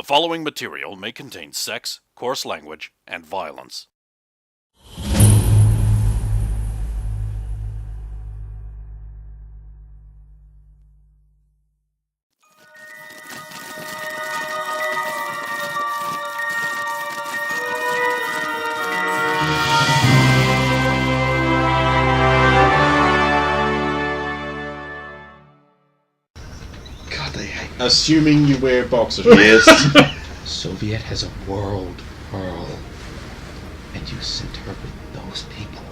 The following material may contain sex, coarse language, and violence. God, they hate. Assuming you wear boxers. Yes. Soviet has a world pearl, and you sent her with those people.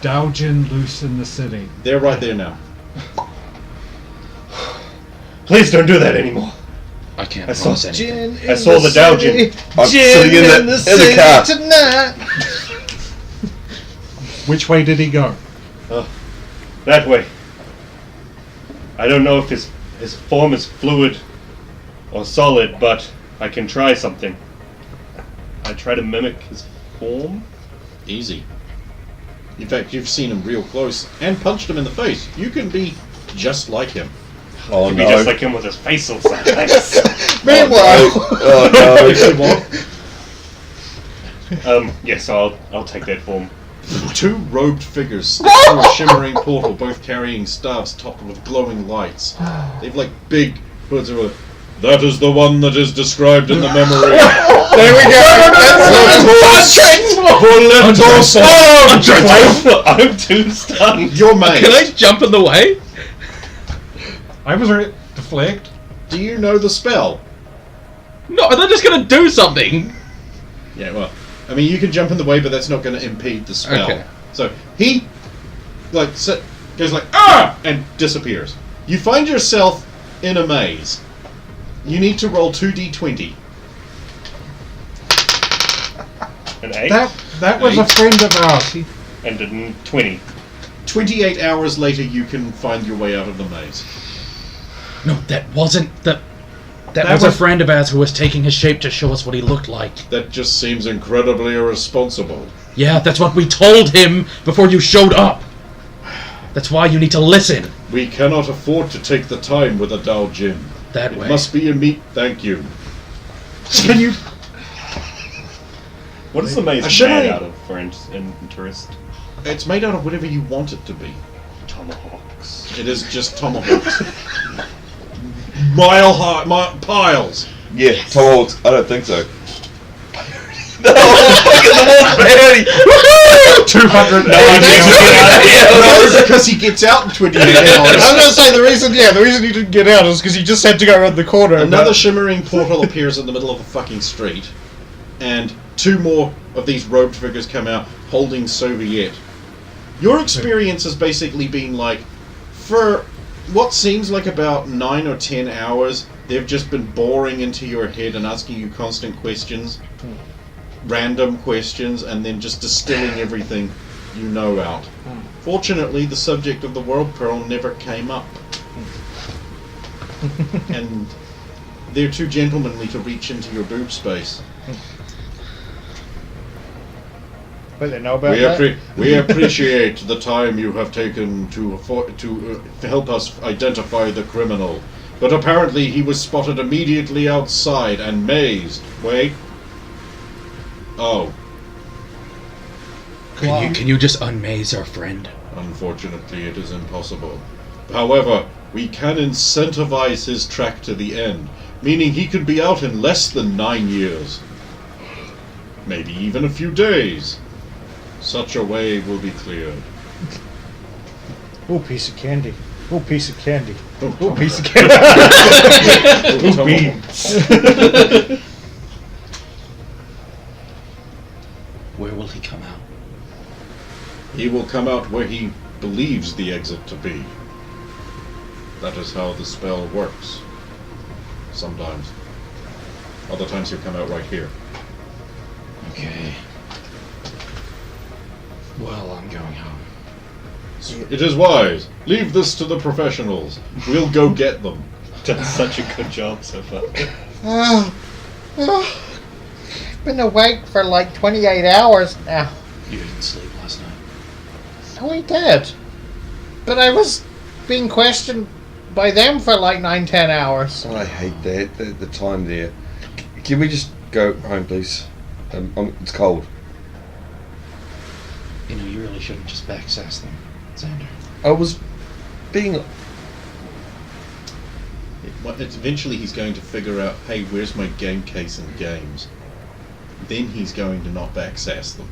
Daojin loose in the city. They're right there now. Please don't do that anymore. I can't I saw promise anything. I saw the Daojin. I'm sitting in the car. Tonight. Which way did he go? That way. I don't know if his form is fluid or solid, but I can try something. I try to mimic his form. Easy. In fact, you've seen him real close and punched him in the face. You can be just like him. Oh Be no. just like him with his facial size. Meanwhile. Oh no. If you want. Yes, I'll take that form. Two robed figures step through a shimmering portal, both carrying staffs topped with glowing lights. They've like big hoods. That is the one that is described in the memory. There we go. I'm too stunned. Your mate. Can I jump in the way? I was ready. Deflect. Do you know the spell? No, they're just gonna do something. Yeah, well, I mean, you can jump in the way, but that's not going to impede the spell. Okay. So he, goes like, ah! And disappears. You find yourself in a maze. You need to roll 2d20. An 8 That was a friend of ours. and a 20. 28 hours later, you can find your way out of the maze. No, that wasn't the. That That was a was- friend of ours who was taking his shape to show us what he looked like. That just seems incredibly irresponsible. Yeah, that's what we told him before you showed up. That's why you need to listen. We cannot afford to take the time with a Daojin. That It way. must be a meet. Thank you. Can you? What is the maze A shimmering- made out of, for interest? It's made out of whatever you want it to be. Tomahawks. It is just tomahawks. Mile high, piles. Yeah, Tomahawks. I don't think so. No, fucking the wolf man. 200. No, because he gets out in 28 I was hours. going to say the reason he didn't get out is because he just had to go around the corner. Another shimmering portal appears in the middle of a fucking street, and two more of these robed figures come out holding Soviet. Your experience has basically been like, for what seems like about 9 or 10 hours, they've just been boring into your head and asking you constant questions, random questions, and then just distilling everything you know out. Fortunately, the subject of the World Pearl never came up. And they're too gentlemanly to reach into your boob space. But they know about that. We appreciate the time you have taken to help us identify the criminal. But apparently he was spotted immediately outside and mazed. Wait. Oh. Can you just unmaze our friend? Unfortunately, it is impossible. However, we can incentivize his track to the end, meaning he could be out in less than 9 years. Maybe even a few days. Such a way will be cleared. Oh, piece of candy. Oh, piece of candy. Oh, Oh, piece of candy. Ooh, beans. Where will he come out? He will come out where he believes the exit to be. That is how the spell works. Sometimes. Other times he'll come out right here. Okay. Well, I'm going home. It is wise. Leave this to the professionals. We'll go get them. Done such a good job so far. Been awake for like 28 hours now. You didn't sleep last night. No, we did. But I was being questioned by them for like 9-10 hours. I hate that. The time there. Can we just go home, please? It's cold. You know, you really shouldn't just backsass them, Xander. I was being... Eventually he's going to figure out, hey, where's my game case and games? Then he's going to not backsass them.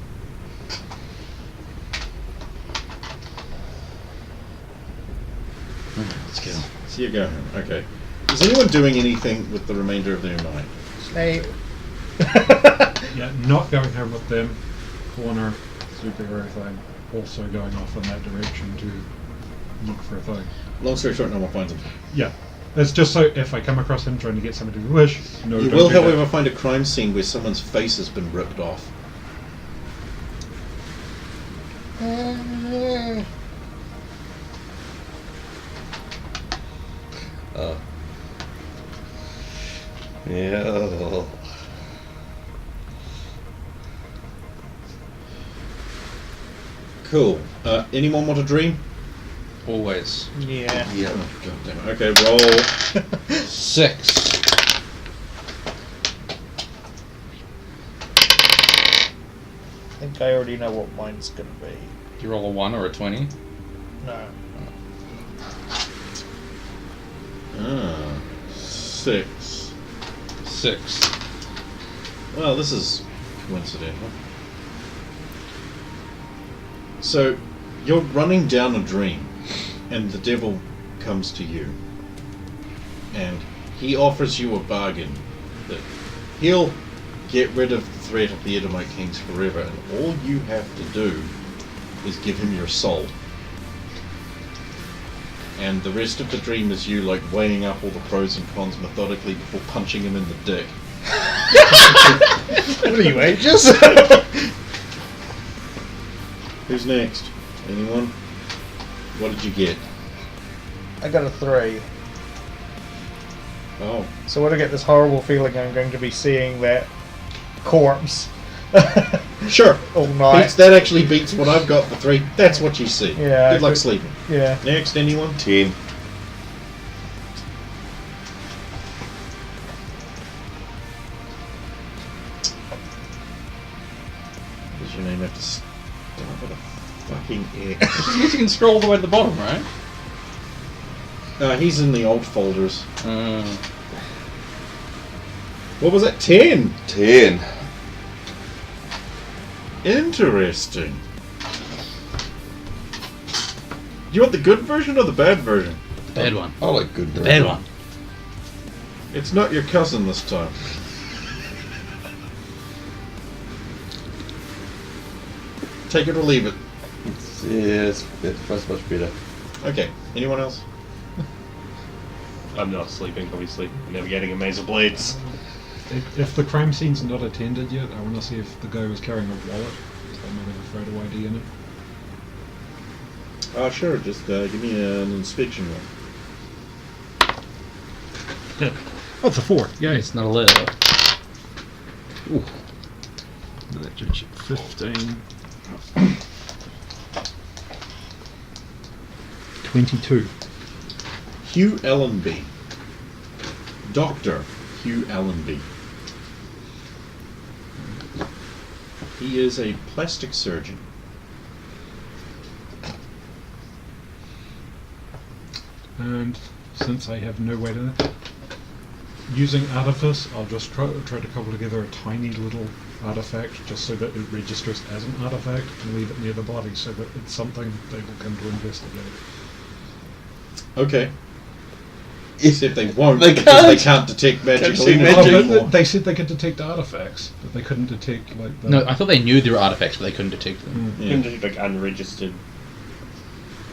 Let's go. So you go home. Okay. Is anyone doing anything with the remainder of their night? Snape. Yeah, not going home with them. Corner, superhero thing. Also going off in that direction to look for a thing. Long story short, no one finds him. Yeah. It's just so if I come across him trying to get somebody to wish, no, You don't will, do that. however, find a crime scene where someone's face has been ripped off. Yeah. Cool. Anyone want a dream? Always. Yeah. Yeah. Oh, God damn it. Okay, roll. 6. I think I already know what mine's gonna be. You roll a 1 or a 20? No. 6. 6. Well, this is coincidental. So, you're running down a dream, and the devil comes to you. And he offers you a bargain that he'll get rid of the threat of the Edomite Kings forever, and all you have to do is give him your soul. And the rest of the dream is you, like, weighing up all the pros and cons methodically before punching him in the dick. What are you, ages? Who's next? Anyone? What did you get? I got a 3. Oh. So when I get this horrible feeling I'm going to be seeing that corpse Sure. all night. That actually beats what I've got for 3. That's what you see. Yeah, Good luck but- sleeping. Yeah. Next, anyone? 10. Does your name have to start with a fucking X? You can scroll all the way to the bottom, right? He's in the old folders. What was that? 10! 10. Interesting. You want the good version or the bad version? Bad one. I like good. Bad one. It's not your cousin this time. Take it or leave it. That's much better. Okay, anyone else? I'm not sleeping, obviously. Navigating a maze of blades. If the crime scene's not attended yet, I want to see if the guy was carrying a wallet. They might have a photo ID in it. Sure, just give me an inspection roll. Oh, it's a 4. Yay. It's not a lid. Ooh. That judge 15. 22. Hugh Allenby. Dr. Hugh Allenby. He is a plastic surgeon. And since I have no way to... Using Artifice, I'll just try to cobble together a tiny little artifact just so that it registers as an artifact and leave it near the body so that it's something they will come to investigate. Okay. Except they won't They because they can't. can't detect magical see energy magic. anymore. They said they could detect artifacts, but they couldn't detect like the... No, I thought they knew there were artifacts, but they couldn't detect them. Mm. Yeah. Couldn't do, like unregistered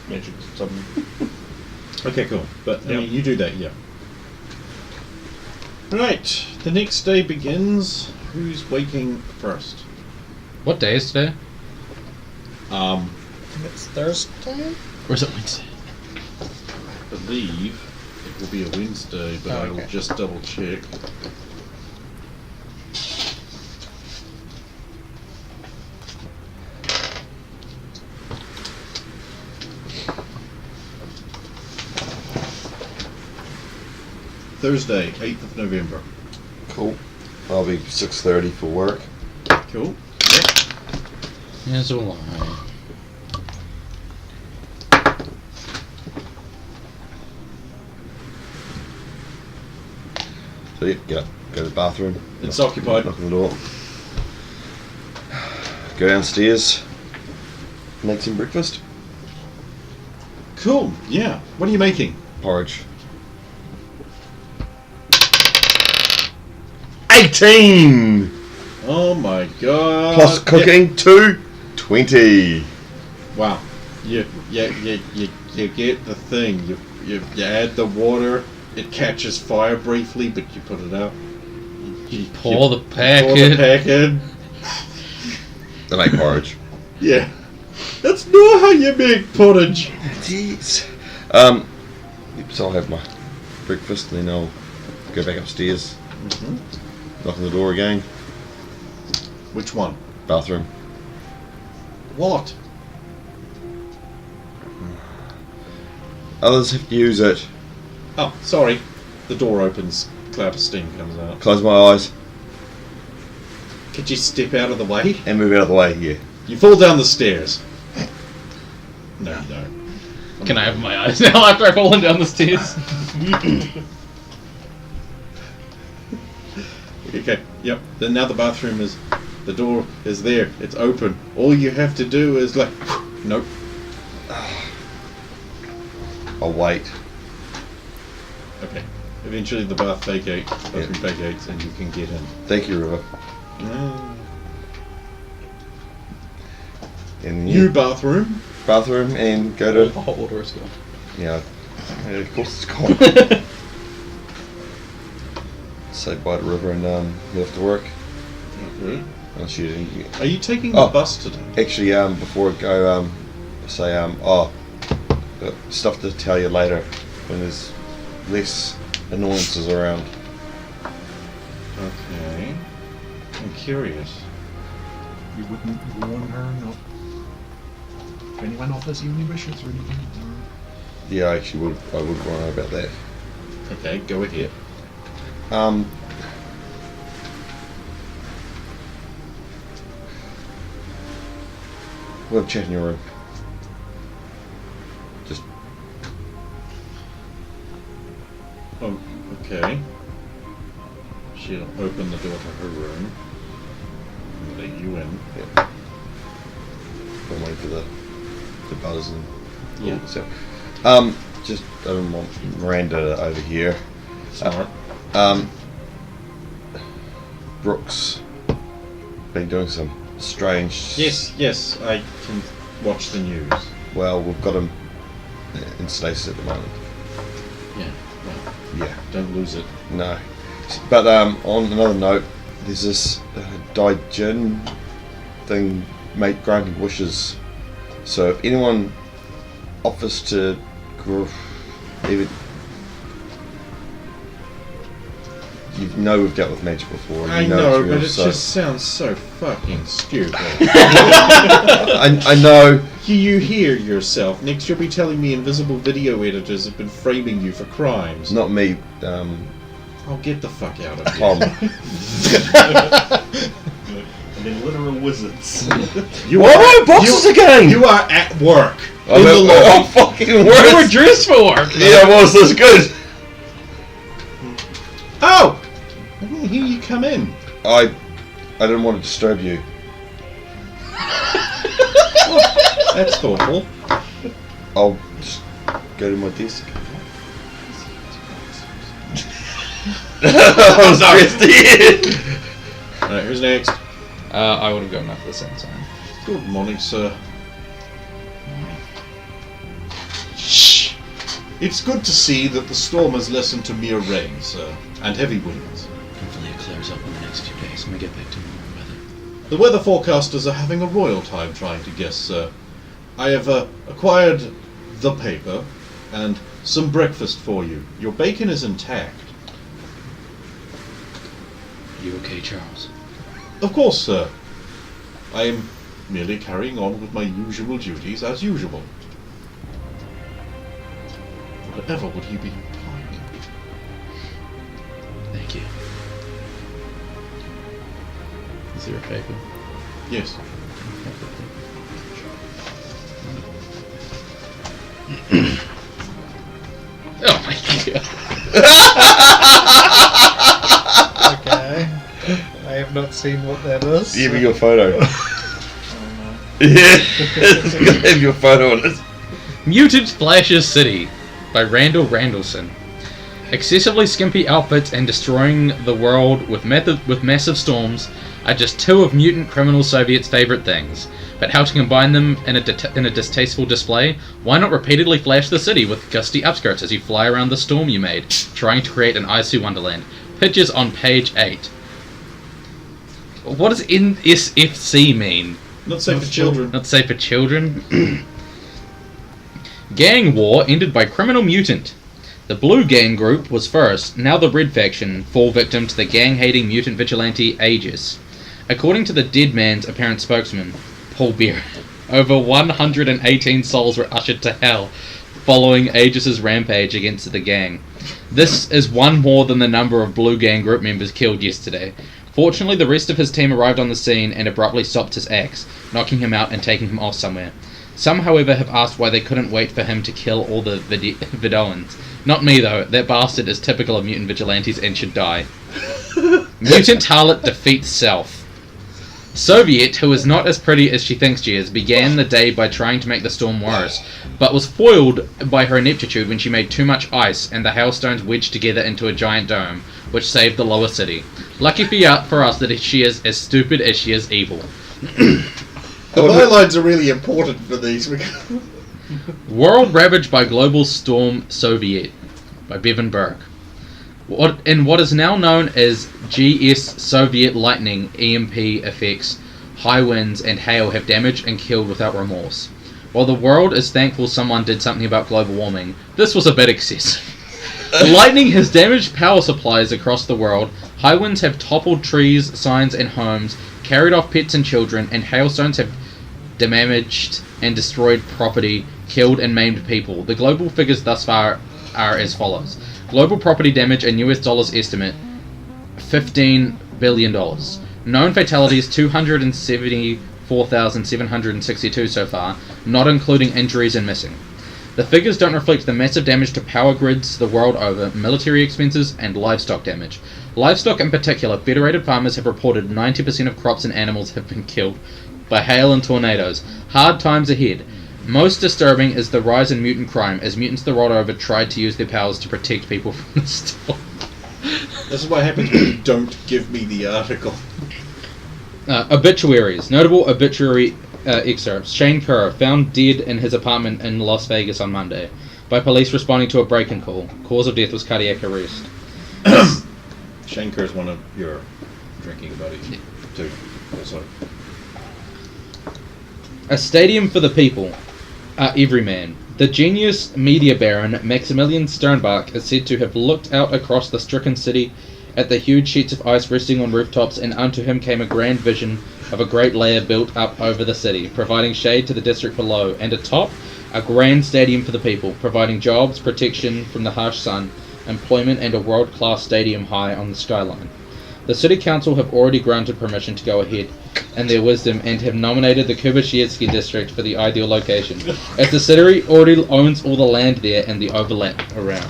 magic or something. Okay, cool. But, I Yep. mean, you do that, yeah. Right, the next day begins. Who's waking first? What day is today? It's Thursday? Or is it Wednesday? I believe it will be a Wednesday, but Oh, I will okay. just double check. Thursday, 8th of November. Cool. I'll be 6:30 for work. Cool. As will I. So yeah, get up, go to the bathroom. It's occupied. Knock on the door. Go downstairs. Make some breakfast. Cool. Yeah. What are you making? Porridge. 18! Oh my god. Plus cooking, 20. Wow. You get the thing. You add the water. It catches fire briefly, but you put it out. You Pour the Pour the packet. packet. I make porridge. Yeah. That's not how you make porridge. Jeez. So I'll have my breakfast and then I'll go back upstairs. Knock on the door again. Which one? Bathroom. What? Others have to use it. Oh, sorry. The door opens. Cloud of steam comes out. Close my eyes Could you step out of the way? and move out of the way here. You fall down the stairs. No, you don't. Can I have my eyes now after I've fallen down the stairs? Okay, yep. Then now the bathroom is... The door is there. It's open. All you have to do is like... Nope. I'll wait. Okay. Eventually the bathroom vacates and you can get in. Thank you, River. And New bathroom. bathroom and go The to... hot water is gone. Yeah, of course it's gone. Say bye to River and head off to work. Okay. Unless you didn't... Are you taking the Oh. bus today? Actually, before I go, say, stuff to tell you later when there's less annoyances around. Okay. I'm curious. You wouldn't warn her not. If anyone offers you any wishes or anything. Yeah, I actually would. I would want to know about that. Okay, go ahead. We'll have a chat in your room. Just Oh, okay. She'll open the door to her room. And let you in. yeah. I'm waiting for the buzz and Yeah. So, just I don't want Miranda over here. Smart. Brooks been doing some strange. Yes, I can watch the news. Well, we've got him in stasis at the moment. Yeah, well, Yeah. don't lose it. No. But on another note, there's this Daijin thing, mate granting wishes. So if anyone offers to even, you know we've dealt with magic before. I you know, it's real, but it so- just sounds so fucking stupid. I know. You hear yourself. Next you'll be telling me invisible video editors have been framing you for crimes. Not me. I'll get the fuck out of Tom. here. And then literal wizards. You Why are- am I boxes again? You are at work. I'm in the lobby. I'm fucking You were worse. dressed for work. Yeah, well, that's good. Oh! I didn't hear you come in. I didn't want to disturb you. That's thoughtful. I'll just go to my desk. I was dressed in. Alright, who's next? I would have gone up at the same time. Good morning, sir. Shh! It's good to see that the storm has lessened to mere rain, sir, and heavy winds. Hopefully it clears up in the next 2 days and we get back to normal weather. The weather forecasters are having a royal time trying to guess, sir. I have acquired the paper and some breakfast for you. Your bacon is intact. You okay, Charles? Of course, sir. I am merely carrying on with my usual duties as usual. Whatever would he be implying? Thank you. Is there a paper? Yes. Oh my god. Okay. I have not seen what that is. Give me your photo. Yeah, it's gonna have your photo on it. Mutant Flashes City by Randall Randallson. Excessively skimpy outfits and destroying the world with massive storms are just two of mutant criminal Soviets' favourite things. But how to combine them in a distasteful display? Why not repeatedly flash the city with gusty upskirts as you fly around the storm you made, trying to create an icy wonderland? Pictures on page 8. What does NSFC mean? Not safe for children. Not safe for children? Gang war ended by criminal mutant. The Blue Gang group was first, now the Red faction fall victim to the gang-hating mutant vigilante Aegis. According to the Dead Man's apparent spokesman, Paul Beer, over 118 souls were ushered to hell following Aegis' rampage against the gang. This is one more than the number of Blue Gang group members killed yesterday. Fortunately, the rest of his team arrived on the scene and abruptly stopped his axe, knocking him out and taking him off somewhere. Some, however, have asked why they couldn't wait for him to kill all the Vidoans. Not me, though. That bastard is typical of mutant vigilantes and should die. Mutant harlot defeats self. Soviet, who is not as pretty as she thinks she is, began the day by trying to make the storm worse, but was foiled by her ineptitude when she made too much ice and the hailstones wedged together into a giant dome, which saved the lower city. Lucky for us that she is as stupid as she is evil. The bylines are really important for these. World ravaged by global storm Soviet by Bevan Burke. What is now known as GS Soviet lightning, EMP effects, high winds and hail have damaged and killed without remorse. While the world is thankful someone did something about global warming, this was a bit excessive. The lightning has damaged power supplies across the world, high winds have toppled trees, signs and homes, carried off pets and children, and hailstones have damaged and destroyed property, killed and maimed people. The global figures thus far are as follows. Global property damage in US dollars estimate, $15 billion. Known fatalities, 274,762 so far, not including injuries and missing. The figures don't reflect the massive damage to power grids the world over, military expenses, and livestock damage. Livestock in particular, federated farmers have reported 90% of crops and animals have been killed by hail and tornadoes. Hard times ahead. Most disturbing is the rise in mutant crime, as mutants the world over tried to use their powers to protect people from the storm. This is what happens when you don't give me the article. Obituaries. Notable obituary excerpts. Shane Kerr, found dead in his apartment in Las Vegas on Monday by police responding to a break-in call. Cause of death was cardiac arrest. Shane Kerr is one of your drinking buddies, too, also. A stadium for the people. Everyman. The genius media baron Maximilian Sternbach is said to have looked out across the stricken city at the huge sheets of ice resting on rooftops, and unto him came a grand vision of a great layer built up over the city, providing shade to the district below, and atop, a grand stadium for the people, providing jobs, protection from the harsh sun, employment, and a world-class stadium high on the skyline. The city council have already granted permission to go ahead in their wisdom and have nominated the Kubashevsky district for the ideal location, as the city already owns all the land there and the overlap around.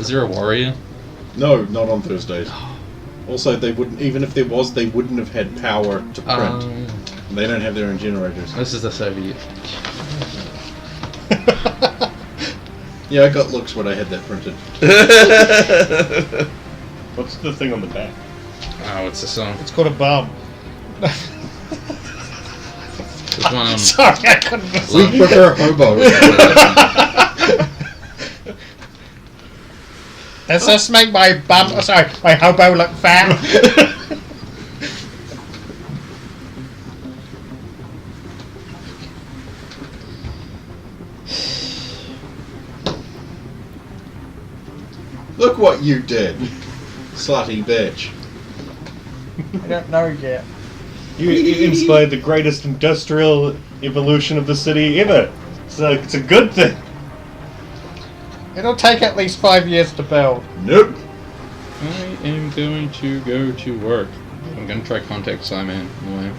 Is there a warrior? No, not on Thursdays. Also, they wouldn't, even if there was, they wouldn't have had power to print. They don't have their own generators. This is the Soviet. Yeah, I got looks when I had that printed. What's the thing on the back? Oh, it's a song. It's called a bum. There's one on... Sorry, I couldn't. We prefer hobo. Does this make my bum? Oh, sorry, my hobo look fat? Look what you did, slutty bitch. I don't know yet. You inspired the greatest industrial evolution of the city ever. So it's a good thing. It'll take at least 5 years to build. Nope. I am going to go to work. I'm going to try contact Simon. No way.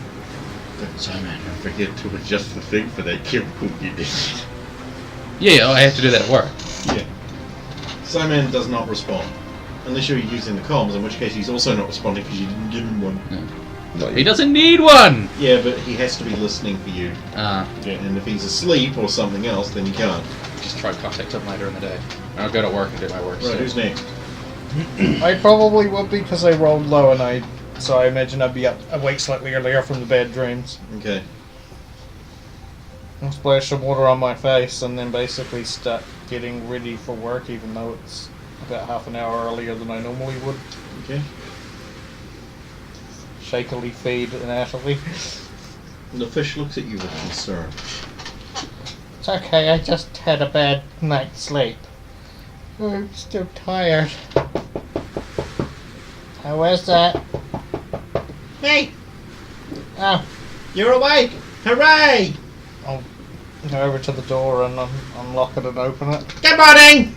Simon, don't forget to adjust the thing for that chemical you did. Yeah, I have to do that at work. Yeah. Simon does not respond. Unless you're using the comms, in which case he's also not responding because you didn't give him one. Not He yet. doesn't need one! Yeah, but he has to be listening for you. Ah, And if he's asleep or something else, then he can't. just try contact him later in the day. I'll go to work and do my work. Right, so. who's next? I probably would be because I rolled low and so I imagine I'd be awake slightly earlier from the bad dreams. Okay. I'll splash some water on my face and then basically start getting ready for work, even though it's about half an hour earlier than I normally would. Okay. Shakily feed Natalie. The fish looks at you with concern. It's okay, I just had a bad night's sleep. I'm still tired. How is that? Hey! Oh, You're awake! Hooray! I'll go over to the door and unlock it and open it. Good morning!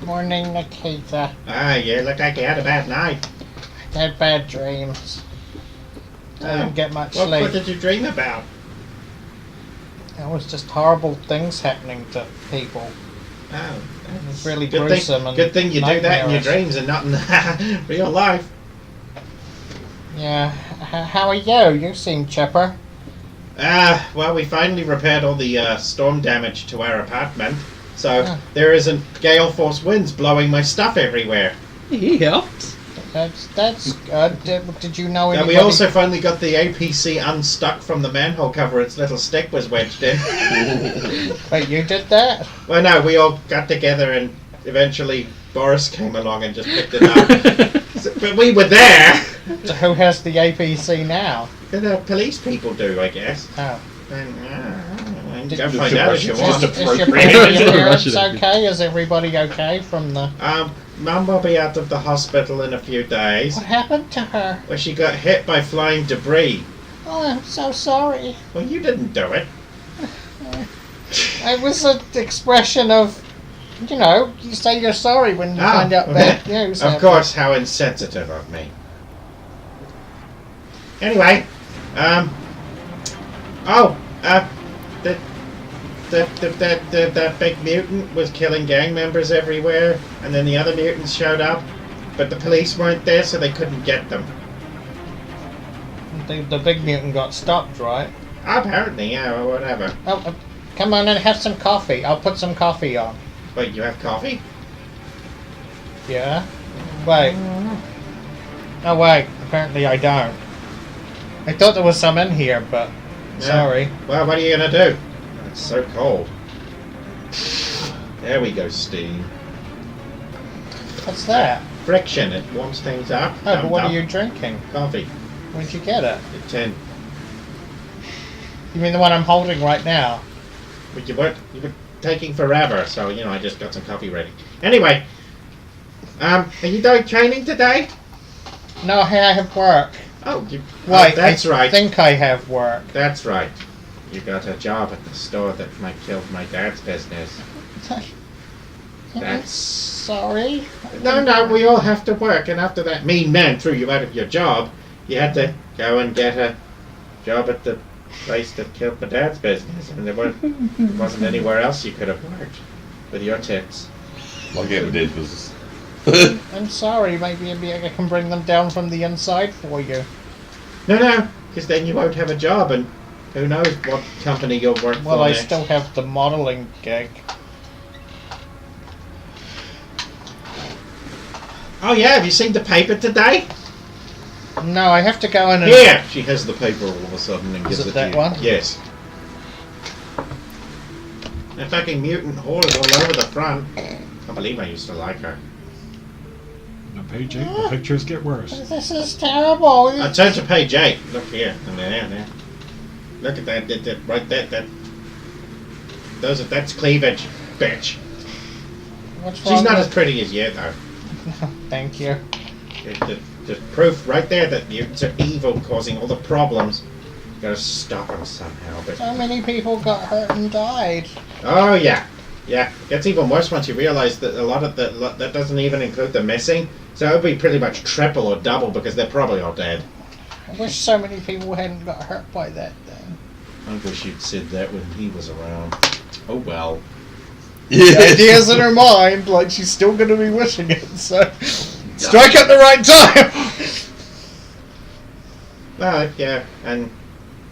Morning, Nikita. Ah, you look like you had a bad night. I had bad dreams. I didn't get much What sleep. did you dream about? It was just horrible things happening to people. Oh, It was really good gruesome thing, and good thing you do that in your nightmarish. dreams and not in real life. Yeah. How are you? You seem chipper. Well, we finally repaired all the storm damage to our apartment, so Ah. there isn't gale force winds blowing my stuff everywhere. He helped. That's good. Did you know And anybody? we also finally got the APC unstuck from the manhole cover its little stick was wedged in. Wait, you did that? Well, no, we all got together and eventually Boris came along and just picked it up. But we were there. So who has the APC now? The police people do, I guess. Oh. And Did- go find out if you want. Is your appropriate. parents okay? Is everybody okay from the... Mum will be out of the hospital in a few days. What happened to her? Well, she got hit by flying debris. Oh, I'm so sorry. Well, you didn't do it. It was an expression of, you say you're sorry when you find out bad news. Of course, how insensitive of me. Anyway, that big mutant was killing gang members everywhere, and then the other mutants showed up, but the police weren't there, so they couldn't get them. The big mutant got stopped, right? Apparently, yeah, or whatever. Oh, come on and have some coffee. I'll put some coffee on. Wait, you have coffee? Yeah? Wait. Oh, wait. Apparently I don't. I thought there was some in here, but... Yeah. Sorry. Well, what are you gonna do? It's so cold. There we go, steam. What's that? Friction, it warms things up. Oh, but what Dum-dum. are you drinking? Coffee. Where'd you get it? At 10. You mean the one I'm holding right now? But you were taking forever, so, I just got some coffee ready. Anyway, are you doing training today? No, hey, I have work. Oh, Wait, that's I right. think I have work. That's right. You got a job at the store that might kill my dad's business. I'm That's... sorry. No, we all have to work, and after that mean man threw you out of your job, you had to go and get a job at the place that killed my dad's business, and there wasn't anywhere else you could have worked with your tips. Like out of dead business. I'm sorry. Maybe I can bring them down from the inside for you. No, because then you won't have a job, and who knows what company you'll work Well, for I next. still have the modeling gig. Oh yeah, have you seen the paper today? No, I have to go in and... Here! She has the paper all of a sudden and gives it it that to you. one? Yes. That fucking mutant whores all over the front. I can't believe I used to like her. Now, page 8, the pictures get worse. This is terrible. I turn to page 8. Look here. And there. Look at that. Right there. That's cleavage, bitch. What's wrong She's not as with... pretty as you, though. Thank you. The proof right there that mutants are evil, causing all the problems. You gotta stop them somehow, but... So many people got hurt and died. Oh, yeah. Yeah, it gets even worse once you realise that a lot of that doesn't even include the missing. So it would be pretty much triple or double because they're probably all dead. I wish so many people hadn't got hurt by that then. I wish you'd said that when he was around. Oh well. The idea's in her mind, like she's still going to be wishing it, so strike at the right time! Well, if you're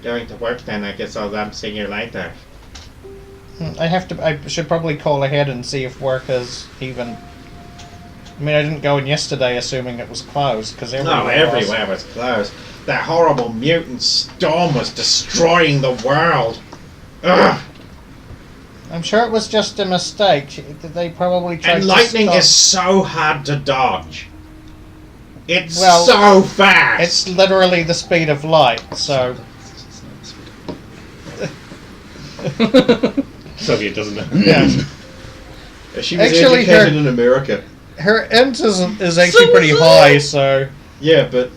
going to work then, I guess I'll see you later. I should probably call ahead and see if work is even... I mean, I didn't go in yesterday assuming it was closed, because everywhere was closed. That horrible mutant storm was destroying the world. Ugh! I'm sure it was just a mistake. They probably tried And lightning to stop. is so hard to dodge. It's Well, so fast. It's literally the speed of light, so... Soviet doesn't know. Yeah. She was Actually, educated in America. Her int is actually pretty high, so... Yeah, but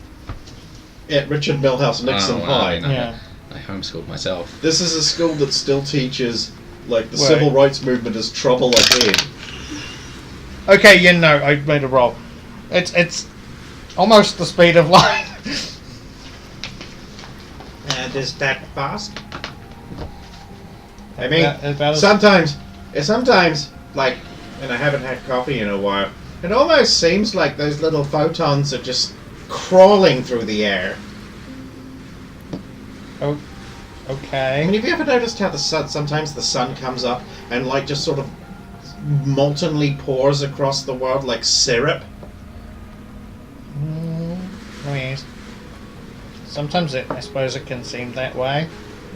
at Richard Milhouse Nixon Oh, wow. High. Yeah. I homeschooled myself. This is a school that still teaches, like, the Right. civil rights movement is trouble ahead. Okay, yeah, no, I made a roll. It's almost the speed of light. And is that fast? I mean, About as- sometimes, like, and I haven't had coffee in a while, it almost seems like those little photons are just crawling through the air. Oh, I okay. mean, have you ever noticed how sometimes the sun comes up and, like, just sort of moltenly pours across the world like syrup? I mean, sometimes I suppose it can seem that way.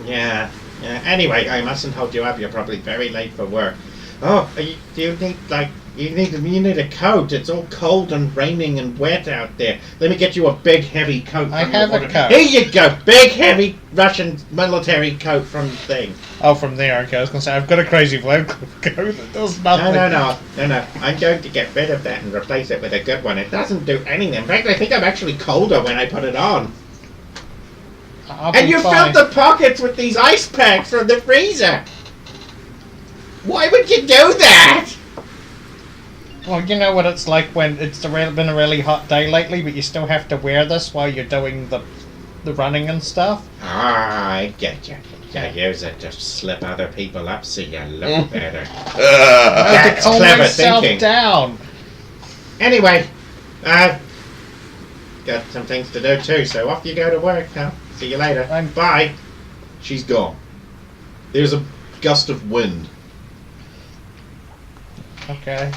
Yeah. Anyway, I mustn't hold you up. You're probably very late for work. Oh, you need a coat. It's all cold and raining and wet out there. Let me get you a big heavy coat. I from have the a water. coat. Here you go, big heavy Russian military coat from thing. Oh, from there, okay. I was going to say, I've got a crazy blue coat that does nothing. No. I'm going to get rid of that and replace it with a good one. It doesn't do anything. In fact, I think I'm actually colder when I put it on. I'll And be you fine. filled the pockets with these ice packs from the freezer. Why would you do that? Well, you know what it's like when it's been a really hot day lately, but you still have to wear this while you're doing the running and stuff. Ah, I get you. You use it to slip other people up so you look better. I have to That's calm clever myself thinking. down. Anyway, I've got some things to do too, so off you go to work. Huh? See you later. Bye. She's gone. There's a gust of wind. Okay.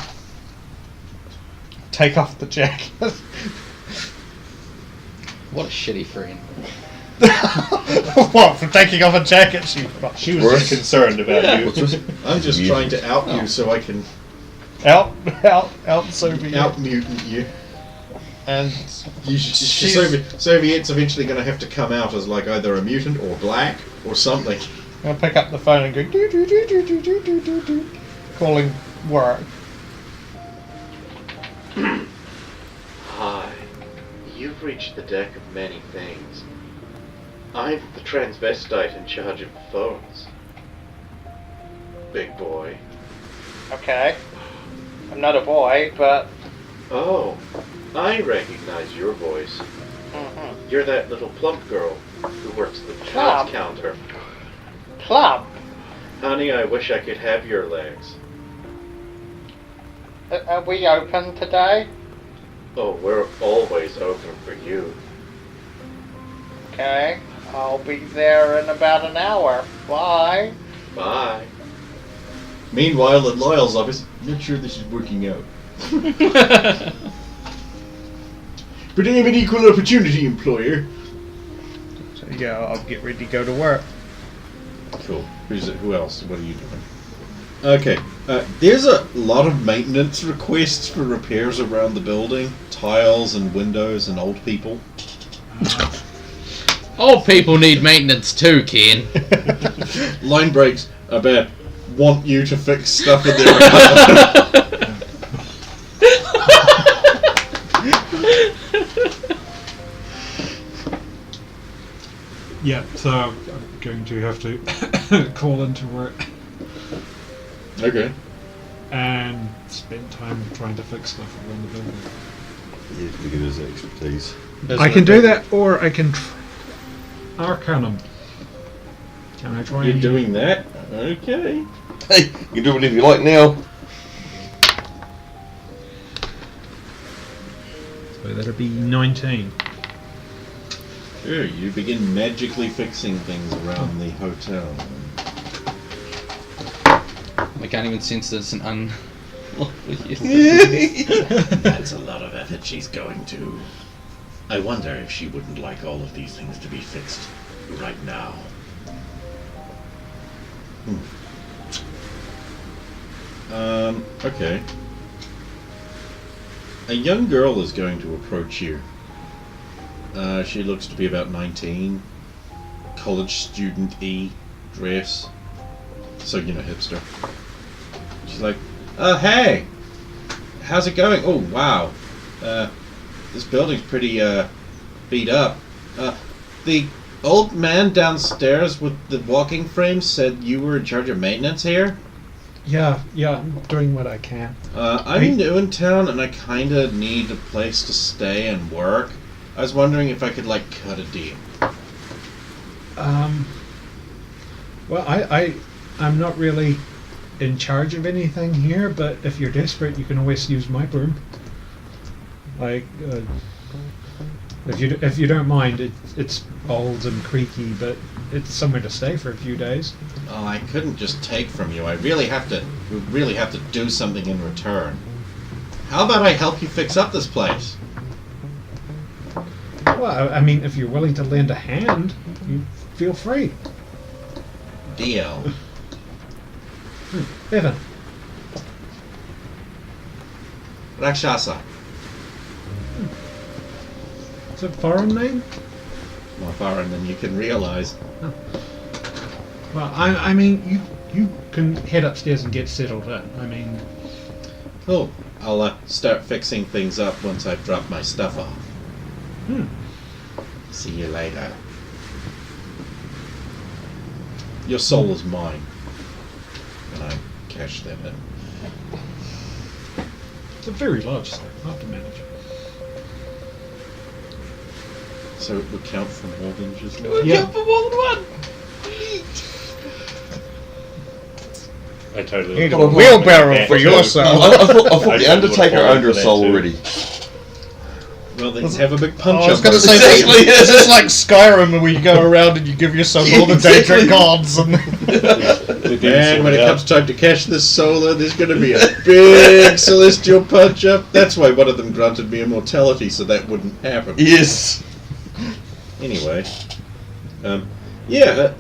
Take off the jacket. What a shitty friend. What, for taking off a jacket? She was just concerned about you. I'm just trying to out you so I can Out Soviet. out mutant you. And Soviet's eventually going to have to come out as like either a mutant or black or something. I'm going to pick up the phone and go doo doo doo doo doo doo doo doo doo, calling work. Hi, you've reached the deck of many things. I'm the transvestite in charge of phones. Big boy. Okay. I'm not a boy, but... Oh, I recognize your voice. Mm-hmm. You're that little plump girl who works the Plump? couch counter. Plump? Honey, I wish I could have your legs. Are we open today? Oh, we're always open for you. Okay. I'll be there in about an hour. Bye. Bye. Meanwhile, at Lyle's office, not sure this is working out. But I'm an equal opportunity employer. So yeah, I'll get ready to go to work. Cool. Who else? What are you doing? Okay. There's a lot of maintenance requests for repairs around the building. Tiles and windows and old people. Old people need maintenance too, Ken. Line breaks about want you to fix stuff in their Yeah, so I'm going to have to call into work. Okay. and spend time trying to fix stuff around the building. Yeah, look at his expertise. I can do that, or I can Arcanum. Can I try? You're and doing that? Okay. Hey, you can do whatever you like now. So that'll be 19. Sure, you begin magically fixing things around the hotel. I can't even sense that it's an un. That's a lot of effort she's going to. I wonder if she wouldn't like all of these things to be fixed right now. Okay. A young girl is going to approach you. She looks to be about 19. College student dress. So, hipster. She's like, hey! How's it going? Oh, wow. This building's pretty, beat up. The old man downstairs with the walking frame said you were in charge of maintenance here? Yeah, I'm doing what I can. I'm new in town and I kinda need a place to stay and work. I was wondering if I could, cut a deal. Well, I'm not really in charge of anything here, but if you're desperate, you can always use my broom. If you don't mind, it's old and creaky, but it's somewhere to stay for a few days. Oh, I couldn't just take from you. We really have to do something in return. How about I help you fix up this place? Well, I mean, if you're willing to lend a hand, you feel free. Deal. Evan. Rakshasa. It's a foreign name? More foreign than you can realize. Well, I mean, you can head upstairs and get settled in. I mean... Cool. I'll start fixing things up once I've dropped my stuff off. See you later. Your soul is mine. And I cash them in. It's a very large thing, hard to manage. So it would count for more than just Yeah. I totally. You need a wheelbarrow for your soul. I thought I the should Undertaker have owned a fallen for that soul too. already. Well, they have a big punch I was up. going to say, Exactly. is this like Skyrim where you go around and you give yourself all the danger Exactly. gods? And And when it comes time to cash this solar, there's going to be a big celestial punch up. That's why one of them granted me immortality, so that wouldn't happen. Yes. Anyway,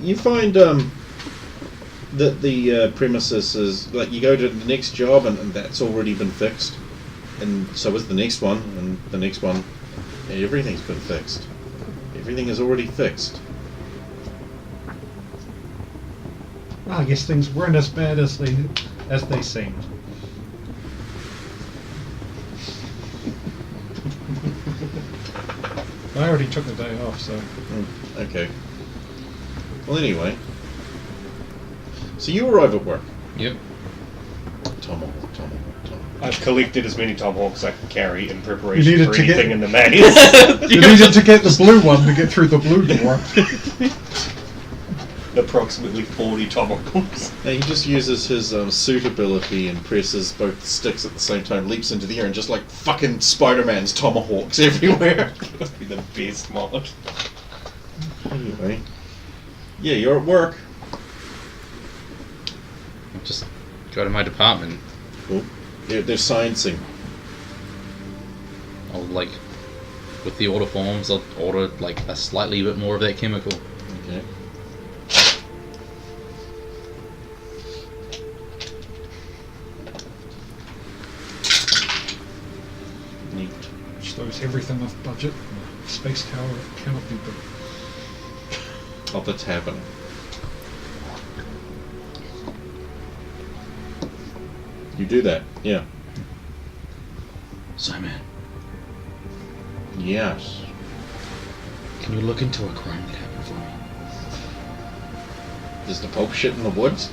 you find that the premises is like you go to the next job and that's already been fixed, and so is the next one, and the next one. And everything's been fixed. Everything is already fixed. Well, I guess things weren't as bad as they seemed. I already took the day off, so... Okay. Well, anyway. So you arrive at work. Yep. Tomahawk. I've collected as many tomahawks as I can carry in preparation needed for to get- anything in the maze. You needed to get the blue one to get through the blue door. Approximately 40 tomahawks. Now he just uses his suit ability and presses both sticks at the same time, leaps into the air, and just like fucking Spider-Man's tomahawks everywhere. That would be the best mod. Anyway. Yeah, you're at work. Just go to my department. Cool. They're sciencing. I'll with the order forms, I'll order a slightly bit more of that chemical. Okay. Neat. Which throws everything off budget. The space tower cannot be built. Oh, that's happening. You do that, yeah. Simon, Yes. can you look into a crime that happened for me? Does the Pope shit in the woods?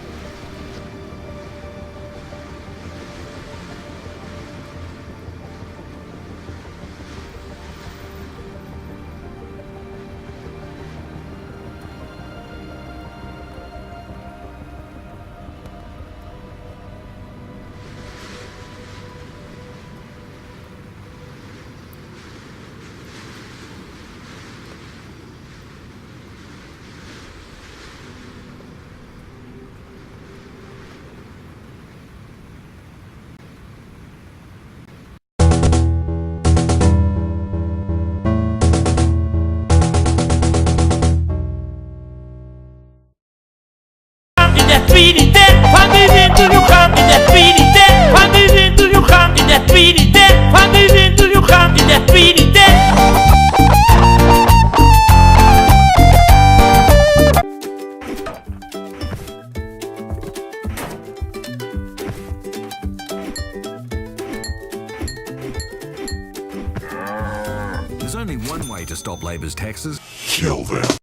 There's only one way to stop Labor's taxes. Kill them.